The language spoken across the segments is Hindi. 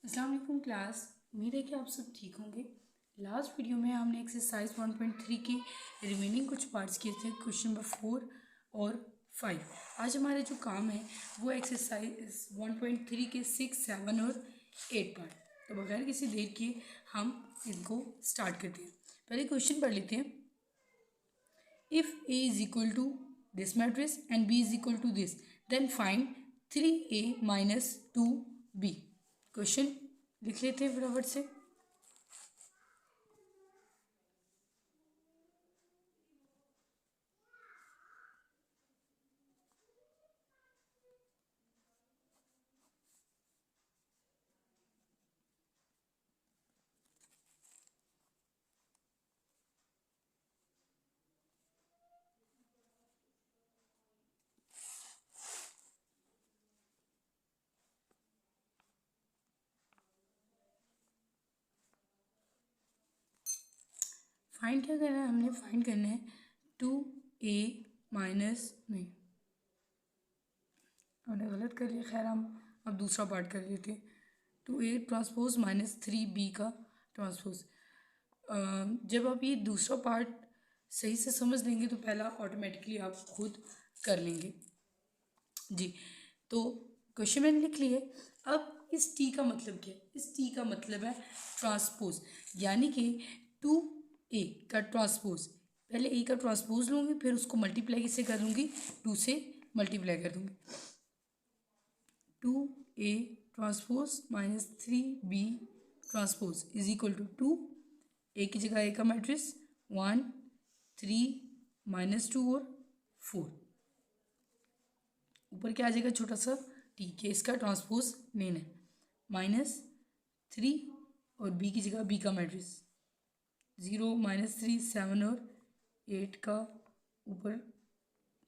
अस्सलाम वालेकुम क्लास। उम्मीद है कि आप सब ठीक होंगे। लास्ट वीडियो में हमने एक्सरसाइज 1.3 के रिमेनिंग कुछ पार्ट्स किए थे, क्वेश्चन नंबर 4 और 5। आज हमारे जो काम है वो एक्सरसाइज 1.3 के 6, 7 और 8 पार्ट। तो बगैर किसी देर के हम इनको स्टार्ट करते हैं। पहले क्वेश्चन पढ़ लेते हैं। If A is equal to this matrix and B is equal to this, then find 3A minus 2B। Question लिख लेते हैं फटाफट से। फाइंड क्या करना है, हमने फाइंड करना है 2A माइनस, नहीं हमने गलत कर लिया, खैर हम अब दूसरा पार्ट कर लेते हैं। 2A ट्रांसपोज माइनस 3B का ट्रांसपोज। जब आप ये दूसरा पार्ट सही से समझ लेंगे तो पहला ऑटोमेटिकली आप खुद कर लेंगे जी। तो क्वेश्चन मैंने लिख लिया। अब इस टी का मतलब क्या है? इस टी का मतलब है ट्रांसपोज, यानी कि 2A का ट्रांसपोज। पहले ए का ट्रांसपोज लूँगी, फिर उसको मल्टीप्लाई किससे कर दूँगी? 2 से मल्टीप्लाई कर दूँगी। 2A transpose minus 3B transpose is equal to 2 A की जगह ए का मैट्रिक्स 1 3 माइनस 2 और 4। ऊपर क्या आ जाएगा? छोटा सा टी के इसका ट्रांसपोज लेना है, माइनस 3 और बी की जगह बी का मैट्रिक्स 0 माइनस 3 7 और 8 का ऊपर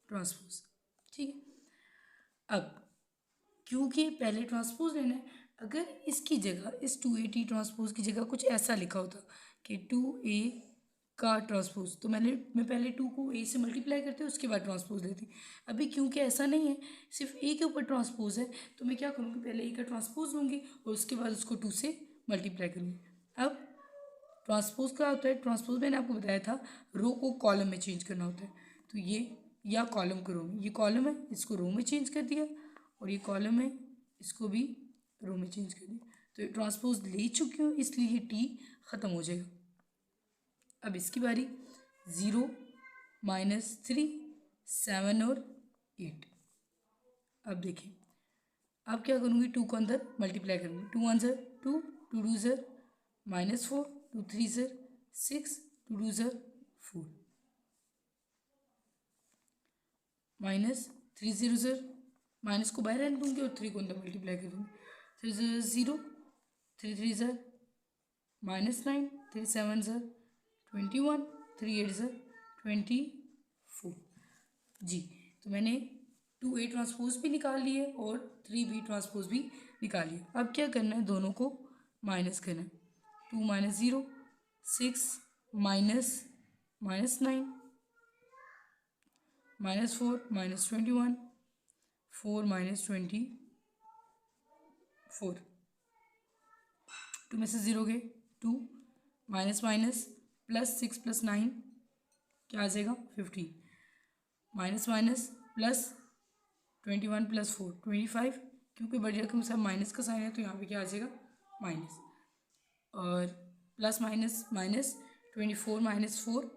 ट्रांसपोज। ठीक है। अब क्योंकि पहले ट्रांसपोज लेना है, अगर इसकी जगह इस 2A ट्रांसपोज की जगह कुछ ऐसा लिखा होता कि 2A का ट्रांसपोज, तो मैं पहले 2 को A से मल्टीप्लाई करती उसके बाद ट्रांसपोज लेती। अभी क्योंकि ऐसा नहीं है, सिर्फ A के ऊपर ट्रांसपोज है, तो मैं क्या करूँगी? पहले A का ट्रांसपोज लूँगी और उसके बाद उसको 2 से मल्टीप्लाई करूँगी। अब ट्रांसपोज क्या होता है? ट्रांसपोज मैंने आपको बताया था रो को कॉलम में चेंज करना होता है। तो ये या कॉलम को रो में, ये कॉलम है इसको रो में चेंज कर दिया, और ये कॉलम है इसको भी रो में चेंज कर दिया। तो ये ट्रांसपोज ले चुकी हूँ, इसलिए ये टी ख़त्म हो जाएगा। अब इसकी बारी 0 माइनस 3 7 और 8। अब देखिए, अब क्या करूँगी? 2 को अंदर मल्टीप्लाई करूँगी। 2 1 ज़र 2, 2 2 ज़र माइनस 4, 2 3 ज़र 6, 2 2 ज़र 4, माइनस 3 0 ज़र, माइनस को बाहर रहने दूँगी और 3 को अंदर मल्टीप्लाई कर दूँगी। 3 0 0, 3 3 ज़र माइनस 9, 3 7 ज़र 21, 3 8 ज़र 24 जी। तो मैंने 2A ट्रांसपोज भी निकाल लिए और 3B ट्रांसपोज भी निकाल लिया। अब क्या करना है? दोनों को माइनस करना है। 2 minus 0 6 minus minus 9 minus 4 minus 21 4 minus 24, 2 में से 0 गए 2, माइनस माइनस प्लस 6 प्लस 9 क्या आ जाएगा? 15, माइनस माइनस प्लस 21 प्लस 4 25, क्योंकि बड़ी रकम सब माइनस का साइन है तो यहाँ पे क्या आ जाएगा? माइनस, और plus minus minus 24 minus 4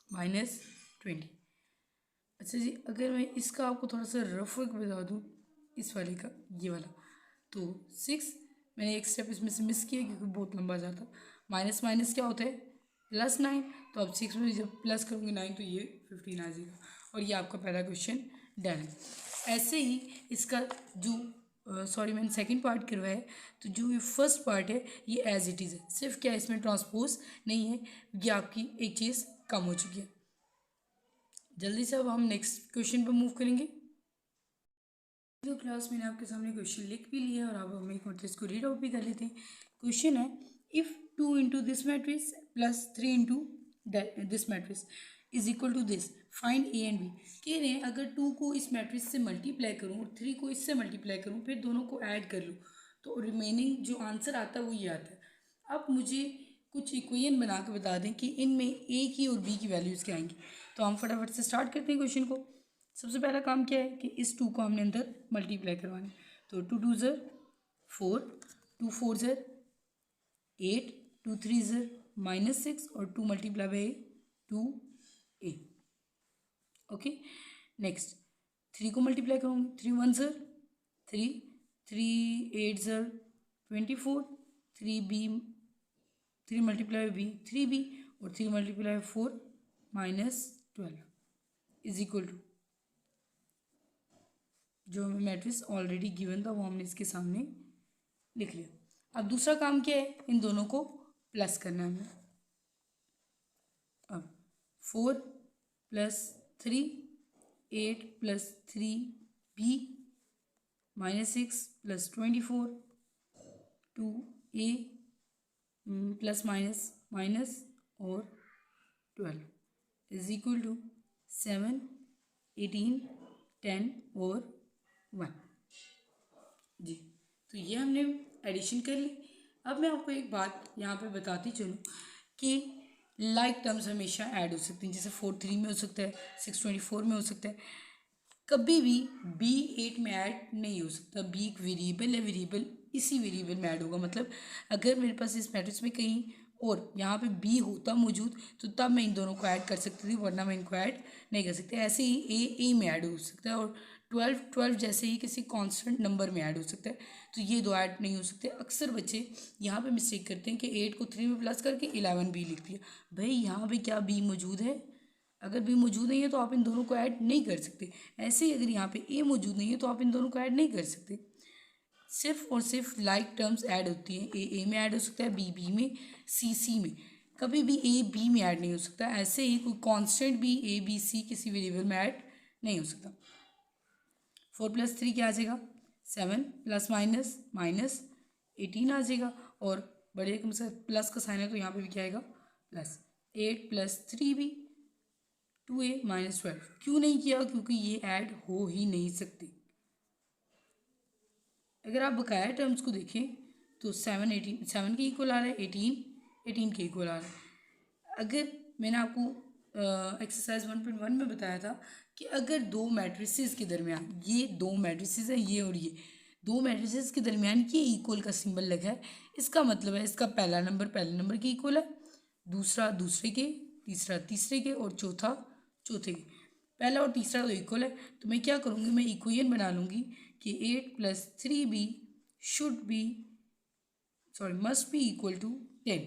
minus 20। अच्छा जी, अगर मैं इसका आपको थोड़ा सा रफ वर्क बता दूँ, इस वाले का, ये वाला, तो 6 मैंने एक स्टेप इसमें से मिस किया क्योंकि बहुत लंबा जाता। माइनस माइनस क्या होता है? प्लस 9, तो अब 6 में जब प्लस करूँगी 9 तो ये 15 आ जाएगा, और ये आपका पहला क्वेश्चन डन है। ऐसे ही इसका जो सॉरी मैंने सेकंड पार्ट करवाया है, तो जो ये फर्स्ट पार्ट है ये एज इट इज़ है, सिर्फ क्या इसमें ट्रांसपोज नहीं है, ये आपकी एक चीज़ कम हो चुकी है। जल्दी से अब हम नेक्स्ट क्वेश्चन पर मूव करेंगे। तो क्लास मैंने आपके सामने क्वेश्चन लिख भी लिया और अब हम एक मतलब इसको रीड आउट भी कर लेते हैं। क्वेश्चन है, if 2 into this matrix plus 3 into this matrix is equal to this, find A and B. कह रहे हैं अगर 2 को इस मैट्रिक्स से मल्टीप्लाई करूँ और 3 को इससे मल्टीप्लाई करूँ, फिर दोनों को ऐड कर लूँ, तो रिमेनिंग जो आंसर आता है वो ये आता है। अब मुझे कुछ इक्वेशन बना के बता दें कि इनमें ए की और बी की वैल्यूज़ क्या आएंगी। तो हम फटाफट से स्टार्ट करते हैं क्वेश्चन को। सबसे पहला काम क्या है कि इस 2 को हमने अंदर मल्टीप्लाई करवाना है। तो 2 2 ज़र 4, 2 4 ज़र 8, 2 3 ज़र -6 और 2 multiply by 2a। Okay, next 3 को मल्टीप्लाई करूँगी। 3 1 ज़र 3, 3 8 ज़र 24, 3b 3 मल्टीप्लाई बी 3b और 3 मल्टीप्लाई 4 -12 इज इक्वल टू जो हमें मैट्रिक्स ऑलरेडी गिवन था वो हमने इसके सामने लिख लिया। अब दूसरा काम क्या है, इन दोनों को प्लस करना है हमें। अब 4 + 3 8 + 3b -6 + 24 2a plus minus minus और 12 इज इक्वल टू 7 18 10 और 1 जी। तो ये हमने एडिशन कर ली। अब मैं आपको एक बात यहाँ पे बताती चलूँ कि लाइक टर्म्स हमेशा ऐड हो सकती हैं। जैसे 4 3 में हो सकता है, 6 24 में हो सकता है। कभी भी b 8 में ऐड नहीं हो सकता। b एक वेरिएबल है, वेरिएबल इसी वेरिएबल में ऐड होगा। मतलब अगर मेरे पास इस मैट्रिक्स में कहीं और यहाँ पे b होता मौजूद तो तब मैं इन दोनों को ऐड कर सकती थी, वरना मैं इनको ऐड नहीं कर सकती। ऐसे ही a में ऐड हो सकता है और 12 जैसे ही किसी कांस्टेंट नंबर में ऐड हो सकता है। तो ये दो ऐड नहीं हो सकते। अक्सर बच्चे यहाँ पे मिस्टेक करते हैं कि 8 को 3 में प्लस करके 11 b लिख दिया। भाई यहाँ पे क्या b मौजूद है? अगर b मौजूद नहीं है तो आप इन दोनों को ऐड नहीं कर सकते। ऐसे ही अगर यहाँ पे a मौजूद नहीं है तो आप इन दोनों को ऐड नहीं कर सकते। सिर्फ और सिर्फ लाइक टर्म्स ऐड होती हैं। ए में ऐड हो सकता है, बी में, सी में। कभी भी ए बी में ऐड नहीं हो सकता। ऐसे ही कोई कांस्टेंट भी ए बी सी किसी वेरिएबल में ऐड नहीं हो सकता। 4 + 3 क्या आ जाएगा? 7 प्लस माइनस माइनस 18 आ जाएगा। और बड़े कम से प्लस का साइन है तो यहाँ पे भी क्या आएगा? Plus 8 + 3b 2a -12। क्यों नहीं किया? क्योंकि ये ऐड हो ही नहीं सकती। अगर आप बकाया टर्म्स को देखें तो 7 18 7 के इक्वल आ रहा है, 18 के इक्वल आ रहा है। अगर मैंने आपको एक्सरसाइज 1.1 में बताया था कि अगर दो मैट्रिसेस के दरमियान, ये दो मैट्रिसेस हैं ये और ये दो मैट्रिसेस के दरमियान ये इक्वल का सिंबल लगा है, इसका मतलब है इसका पहला नंबर पहले नंबर के इक्वल है, दूसरा दूसरे के, तीसरा तीसरे के और चौथा चौथे के। पहला और तीसरा तो इक्वल है। तो मैं क्या करूँगी, मैं इक्वेशन बना लूँगी कि 8 + 3b should be must be equal to 10।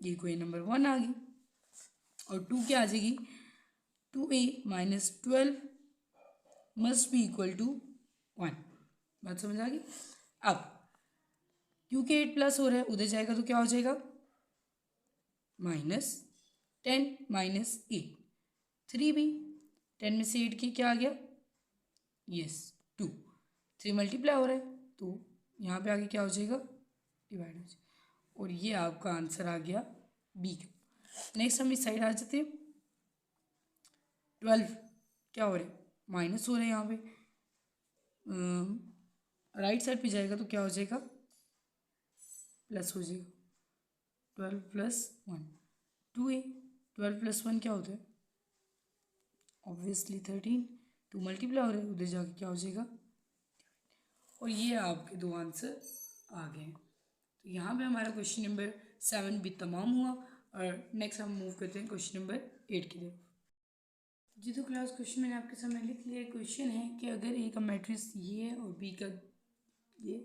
ये इक्वेशन नंबर 1 आ गई। और 2 क्या आ जाएगी? 2a - 12 must be equal to 1। बात समझ आ गई? अब क्योंकि 8 प्लस हो रहा है उधर जाएगा तो क्या हो जाएगा? -10 - 8 3b 10 में से 8 की क्या आ गया? यस 2। 3 मल्टीप्लाई हो रहा है तो यहाँ पे आगे क्या हो जाएगा? डिवाइड हो जाएगा। और ये आपका आंसर आ गया बी का। नेक्स्ट हम इस साइड आ जाते हैं। 12 क्या हो रहा है? माइनस हो रहा है यहाँ पे। राइट साइड पे जाएगा तो क्या हो जाएगा? प्लस हो जाएगा। 12 + 1 2a 12 + 1 क्या होता है? ऑब्वियसली 13। 2 मल्टीप्लाई हो रहा है उधर जाके क्या हो जाएगा? और ये आपके दो आंसर आ गए। तो यहाँ पे हमारा क्वेश्चन नंबर 7 भी तमाम हुआ। और नेक्स्ट हम मूव करते हैं क्वेश्चन नंबर 8 की तरफ। जी तो क्लास क्वेश्चन मैंने आपके सामने लिख लिया। क्वेश्चन है कि अगर ए का मैट्रिक्स ये है और बी का ये,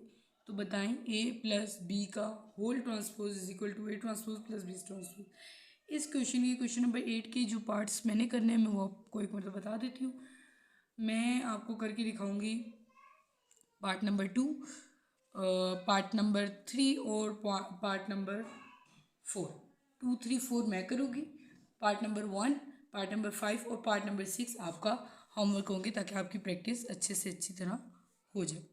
तो बताएं a + b का whole transpose is equal to a transpose + b transpose. इस क्वेश्चन के क्वेश्चन नंबर 8 के जो पार्ट्स मैंने करने हैं मैं वो आपको एक मतलब बता देती हूँ। मैं आपको करके दिखाऊंगी पार्ट नंबर 2, पार्ट नंबर 3 और पार्ट नंबर 4। 2 3 4 मैं करूँगी। पार्ट नंबर 1, पार्ट नंबर 5 और पार्ट नंबर 6 आपका होमवर्क होंगे ताकि आपकी प्रैक्टिस अच्छे से अच्छी तरह हो जाए।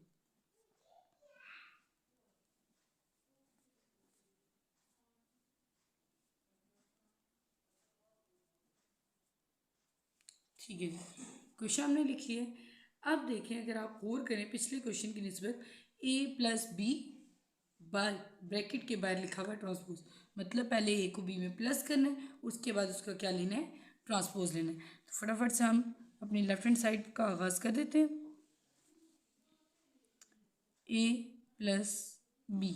ठीक है जी, क्वेश्चन हमने लिख लिया है। अब देखें अगर आप और करें पिछले क्वेश्चन की निस्बत a + b बाहर ब्रैकेट के बाहर लिखा हुआ है ट्रांसपोज, मतलब पहले ए को बी में प्लस करना है, उसके बाद उसका क्या लेना है, ट्रांसपोज लेना है। तो फटाफट से हम अपनी लेफ्ट हैंड साइड का आगाज़ कर देते हैं। ए प्लस बी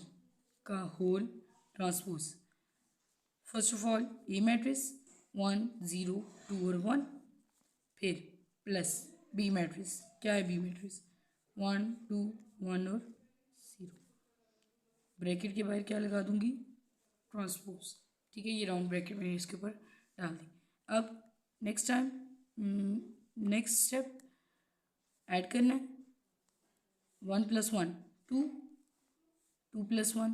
का whole transpose. First of all A matrix 1 0 2 और 1, फिर प्लस बी मैट्रिक्स। क्या है बी मैट्रिक्स? 1 2 1 और 0। ब्रैकेट के बाहर क्या लगा दूंगी? ट्रांसपोज। ठीक है, ये राउंड ब्रैकेट मैंने इसके ऊपर डाल दी। अब नेक्स्ट स्टेप ऐड करना है। 1 + 1 2, 2 + 1,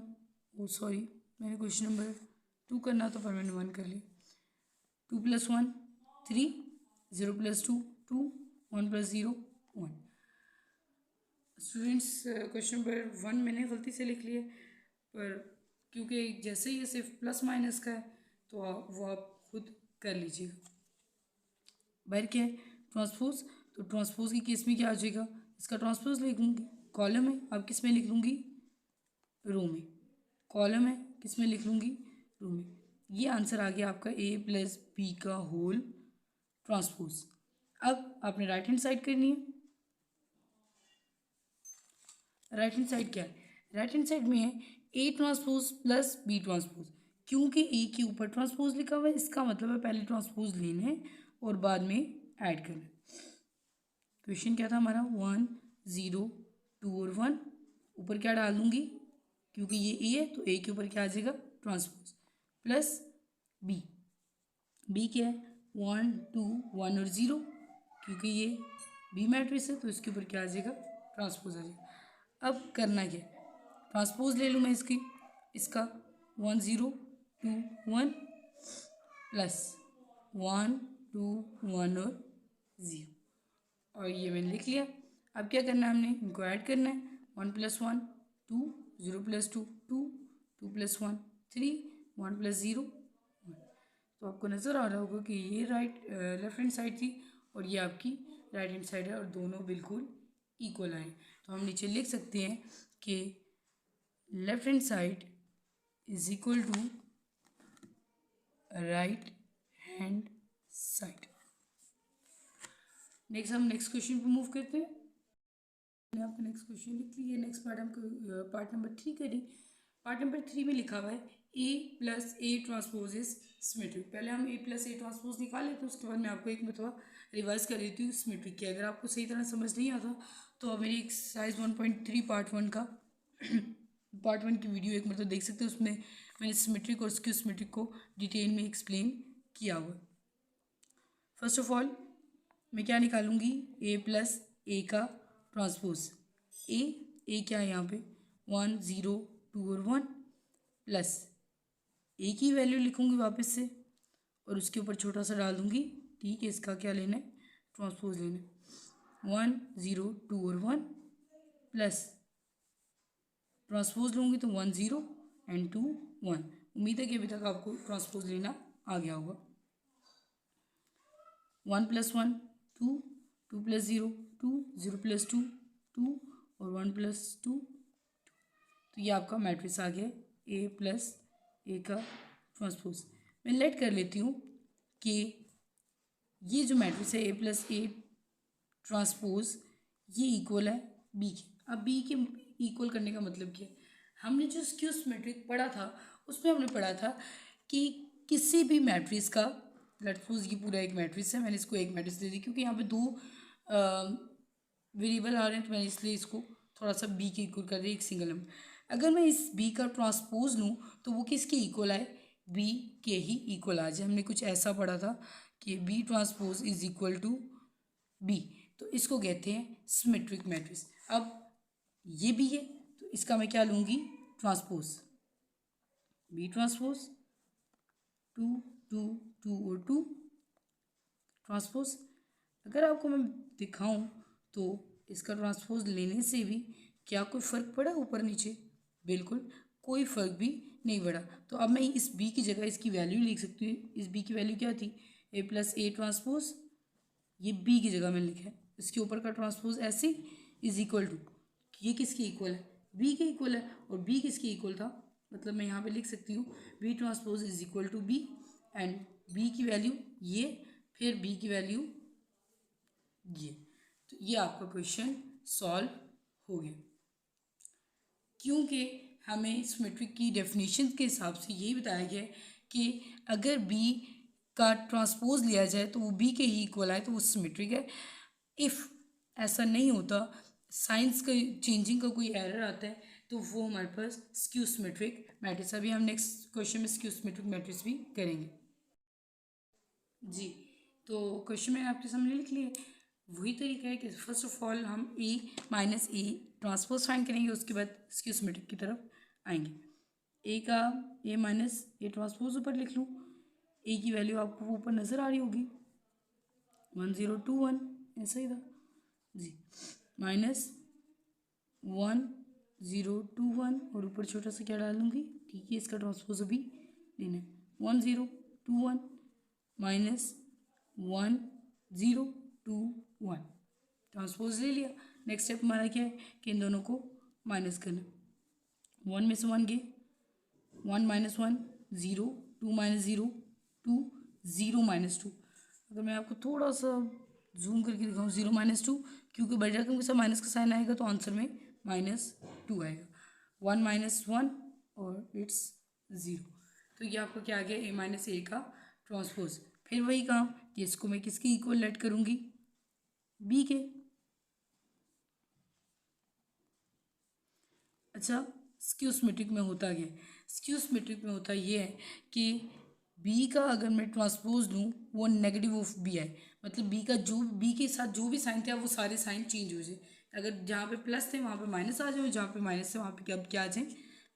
ओ सॉरी मैंने क्वेश्चन नंबर 2 करना था पर मैंने 1 कर लिया। 2 + 1 3, 0 + 2 2, 1 + 0 1। स्टूडेंट्स क्वेश्चन नंबर 1 मैंने गलती से लिख लिया, पर क्योंकि जैसे ही ये सिर्फ प्लस माइनस का है तो वो आप खुद कर लीजिएगा। बाहर क्या है? ट्रांसपोज। तो ट्रांसपोज की केस में क्या आ जाएगा? इसका ट्रांसपोज लिख लूँगी, कॉलम है, अब किस में लिख लूँगी? रो में। कॉलम है, किस में लिख लूँगी? रो में। ये आंसर आ गया आपका ए प्लस बी का होल ट्रांसपोज। अब आपने राइट हैंड साइड करनी है। राइट हैंड साइड क्या है? राइट हैंड साइड में है A transpose plus B transpose. क्योंकि ए के ऊपर ट्रांसपोज लिखा हुआ है, इसका मतलब है पहले ट्रांसपोज लेना है और बाद में ऐड करना है। क्वेश्चन क्या था हमारा? 1 0 2 और 1। ऊपर क्या डाल दूंगी? क्योंकि ये ए है तो ए के ऊपर क्या आ जाएगा? Transpose plus B. बी क्या है? 1 2 1 और 0। क्योंकि ये बी मैट्रिक्स है तो इसके ऊपर क्या आ जाएगा? ट्रांसपोज आ जाएगा। अब करना क्या है? ट्रांसपोज ले लूँ मैं इसका 1 0 2 1 प्लस 1 2 1 और 0, और ये मैंने लिख लिया। अब क्या करना है? हमने इनको ऐड करना है। 1 + 1 2, 0 + 2 2, 2 + 1 3, 1 + 0 1। तो आपको नज़र आ रहा होगा कि ये लेफ्ट हैंड साइड थी और ये आपकी राइट हैंड साइड है और दोनों बिल्कुल इक्वल आए। तो हम नीचे लिख सकते हैं कि left hand side is equal to right hand side. Next हम नेक्स्ट क्वेश्चन पे मूव करते हैं। मैंने आपका नेक्स्ट क्वेश्चन लिख लिया। नेक्स्ट पार्ट हम पार्ट नंबर 3 करें। पार्ट नंबर 3 में लिखा हुआ है A plus A transpose is symmetric. पहले हम ए प्लस ए ट्रांसपोज निकाल लेते हैं, उसके बाद मैं आपको एक मतलब रिवाइज कर देती हूँ सिमेट्रिक की। अगर आपको सही तरह समझ नहीं आता तो आप मेरी एक्सरसाइज 1.3 पार्ट 1 का पार्ट 1 की वीडियो एक मतलब देख सकते हैं। उसमें मैंने सिमेट्रिक और स्क्यू सिमेट्रिक को डिटेल में एक्सप्लेन किया हुआ। फर्स्ट ऑफ ऑल मैं क्या निकालूंगी? ए प्लस ए का ट्रांसपोज। ए क्या है यहाँ पे? 1 0 2 और 1 प्लस ए की वैल्यू लिखूंगी वापस से और उसके ऊपर छोटा सा डाल दूंगी। ठीक है, इसका क्या लेना है? ट्रांसपोज लेना है। 1 0 2 और 1 प्लस ट्रांसपोज लूँगी तो 1 0 एंड 2 1। उम्मीद है कि अभी तक आपको ट्रांसपोज लेना आ गया होगा। 1 + 1 2, 2 + 0 2, 0 + 2 2 और 1 + 2 2। तो ये आपका मैट्रिक्स आ गया ए प्लस ए का ट्रांसपोज। मैं लेट कर लेती हूँ कि ये जो मैट्रिक्स है ए प्लस ए ट्रांसपोज ये इक्वल है बी के। अब बी के इक्वल करने का मतलब क्या है? हमने जो स्क्यू सिमेट्रिक पढ़ा था उसमें हमने पढ़ा था कि किसी भी मैट्रिक्स का, लेट्स सपोज ये पूरा एक मैट्रिक्स है, मैंने इसको एक मैट्रिक्स दे दी क्योंकि यहाँ पे दो वेरिएबल आ रहे हैं तो मैंने इसलिए इसको थोड़ा सा बी के इक्वल कर दिया एक सिंगल नंबर। अगर मैं इस बी का ट्रांसपोज लूँ तो वो किसके इक्वल आए? बी के ही इक्वल आ जाए। हमने कुछ ऐसा पढ़ा था कि B transpose is equal to B, तो इसको कहते हैं सिमेट्रिक मैट्रिक्स। अब ये भी है तो इसका मैं क्या लूँगी? ट्रांसपोज। बी ट्रांसपोज 2 2 2 और 2 ट्रांसपोज। अगर आपको मैं दिखाऊं तो इसका ट्रांसपोज लेने से भी क्या कोई फ़र्क पड़ा ऊपर नीचे? बिल्कुल कोई फ़र्क भी नहीं पड़ा। तो अब मैं इस बी की जगह इसकी वैल्यू लिख सकती हूँ। इस बी की वैल्यू क्या थी? ए प्लस ए ट्रांसपोज। ये बी की जगह मैंने लिखा है, इसके ऊपर का ट्रांसपोज ऐसे इज इक्वल टू, ये किसके इक्वल है? बी के इक्वल है और बी किसके इक्वल था, मतलब मैं यहाँ पे लिख सकती हूँ B transpose is equal to B and B की वैल्यू ये, फिर बी की वैल्यू ये। तो ये आपका क्वेश्चन सॉल्व हो गया, क्योंकि हमें सिमेट्रिक की डेफिनेशन के हिसाब से यही बताया गया है कि अगर बी का ट्रांसपोज लिया जाए तो वो बी के ही इक्वल आए तो वो सिमेट्रिक है। इफ़ ऐसा नहीं होता, साइंस का चेंजिंग का कोई एरर आता है, तो वो हमारे पास स्क्यू सिमेट्रिक मैट्रिक्स। अभी हम नेक्स्ट क्वेश्चन में स्क्यू सिमेट्रिक मैट्रिक्स भी करेंगे जी। तो क्वेश्चन मैंने आपके सामने लिख लिया। वही तरीका है कि फर्स्ट ऑफ ऑल हम ए माइनस ए ट्रांसपोज फाइंड करेंगे, उसके बाद स्क्यू सिमेट्रिक की तरफ आएंगे। ए का ए माइनस ए ट्रांसपोज ऊपर लिख लूँ, ए की वैल्यू आपको ऊपर नज़र आ रही होगी 1021, ऐसा ही था जी, माइनस 1021 और ऊपर छोटा सा क्या डाल दूँगी, ठीक है, इसका ट्रांसपोज अभी लेना है 1021 माइनस 1021 ट्रांसपोज ले लिया। नेक्स्ट स्टेप हमारा क्या है कि इन दोनों को माइनस करना, 1 में से 1 गए, 1 माइनस 1 0, 2 माइनस 0 2, 0 माइनस 2। अगर मैं आपको थोड़ा सा जूम करके दिखाऊँ 0 माइनस 2, क्योंकि बड़ी रकम के साथ माइनस का साइन आएगा तो आंसर में -2 आएगा, 1 माइनस 1 और इट्स 0। तो ये आपको क्या आ गया, ए माइनस ए का ट्रांसपोज। फिर वही काम कि इसको मैं किसके इक्वल लेट करूँगी, बी के। अच्छा, स्क्यू सिमेट्रिक में होता क्या है, स्क्यू सिमेट्रिक में होता ये है कि बी का अगर मैं ट्रांसपोज लूँ वो नेगेटिव ऑफ बी है, मतलब बी का जो बी के साथ जो भी साइन थे वो सारे साइन चेंज हो जाए। अगर जहाँ पे प्लस थे वहाँ पे माइनस आ जाए, जहाँ पे माइनस थे वहाँ पे क्या आ जाए,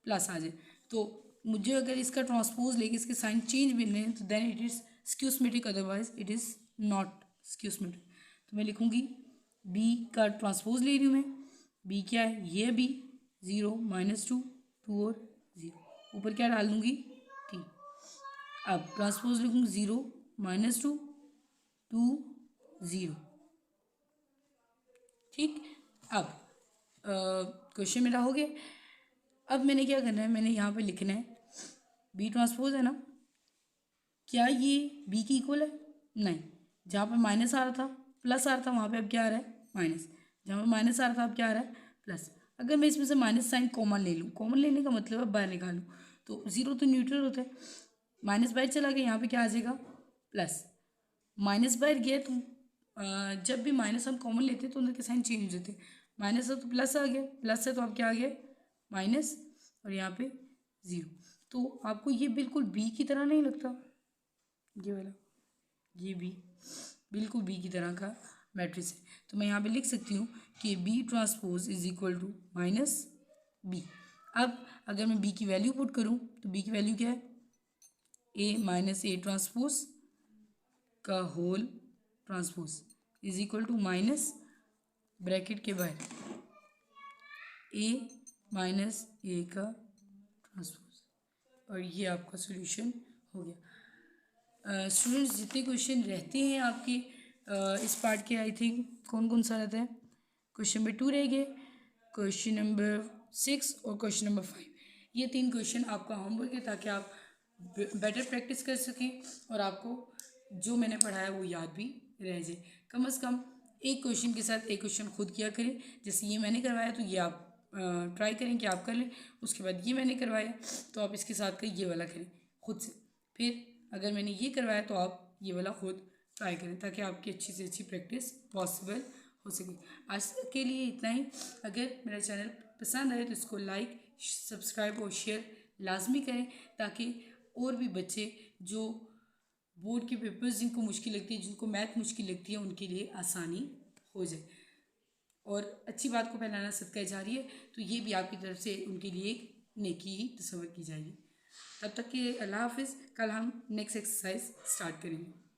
प्लस आ जाए। तो मुझे अगर इसका ट्रांसपोज लेके इसके साइन चेंज भी नहीं तो then it is skew symmetric, otherwise it is not skew symmetric. तो मैं लिखूँगी बी का ट्रांसपोज ले रही हूँ मैं, बी क्या है, ये बी 0 -2 2 और 0, ऊपर क्या डाल दूँगी टी। अब ट्रांसपोज लिखूँगी 0 -2 2 0, ठीक। अब क्वेश्चन मेरा हो गया। अब मैंने क्या करना है, मैंने यहाँ पे लिखना है बी ट्रांसपोज है ना, क्या ये बी की इक्वल है, नहीं, जहाँ पे माइनस आ रहा था प्लस आ रहा था वहाँ पे अब क्या आ रहा है माइनस, जहाँ पे माइनस आ रहा था अब क्या आ रहा है प्लस। अगर मैं इसमें से माइनस साइन कॉमन ले लूँ, कॉमन लेने का मतलब है बाहर निकालूँ, तो 0 तो न्यूट्रल होता है, माइनस बाहर चला गया, यहाँ पे क्या आ जाएगा प्लस, माइनस बाहर गया तो जब भी माइनस हम कॉमन लेते हैं तो उनके साइन चेंज हो जाते हैं, माइनस है तो प्लस आ गया, प्लस है तो अब क्या आ गया माइनस और यहाँ पे 0। तो आपको ये बिल्कुल बी की तरह नहीं लगता, ये वाला, ये भी बिल्कुल बी की तरह का मैट्रिक्स है। तो मैं यहाँ पे लिख सकती हूँ कि B transpose is equal to minus B. अब अगर मैं बी की वैल्यू पुट करूँ तो बी की वैल्यू क्या है, ए माइनस ए ट्रांसपोज का whole transpose is equal to minus bracket के बाहर ए माइनस ए का ट्रांसपोज, और ये आपका सॉल्यूशन हो गया। स्टूडेंट्स जितने क्वेश्चन रहते हैं आपके इस पार्ट के, आई थिंक कौन कौन सा रहता है, क्वेश्चन नंबर 2 रह गए, क्वेश्चन नंबर 6 और क्वेश्चन नंबर 5, ये 3 क्वेश्चन आपका होमवर्क है ताकि आप बेटर प्रैक्टिस कर सकें और आपको जो मैंने पढ़ाया वो याद भी रह जाए। कम से कम एक क्वेश्चन के साथ एक क्वेश्चन खुद किया करें, जैसे ये मैंने करवाया तो ये आप ट्राई करें कि आप कर लें, उसके बाद ये मैंने करवाया तो आप इसके साथ का ये वाला करें खुद से, फिर अगर मैंने ये करवाया तो आप ये वाला खुद ट्राई करें ताकि आपकी अच्छी से अच्छी प्रैक्टिस पॉसिबल हो सके। आज के लिए इतना ही। अगर मेरा चैनल पसंद आए तो इसको लाइक सब्सक्राइब और शेयर लाजमी करें ताकि और भी बच्चे जो बोर्ड के पेपर्स जिनको मुश्किल लगती है, जिनको मैथ मुश्किल लगती है, उनके लिए आसानी हो जाए। और अच्छी बात को फैलाना सदका जारी है, तो ये भी आपकी तरफ से उनके लिए एक नेकी ही तस्वर की जाएगी। तब तक के अल्लाह हाफिज़। कल हम नेक्स्ट एक्सरसाइज स्टार्ट करेंगे।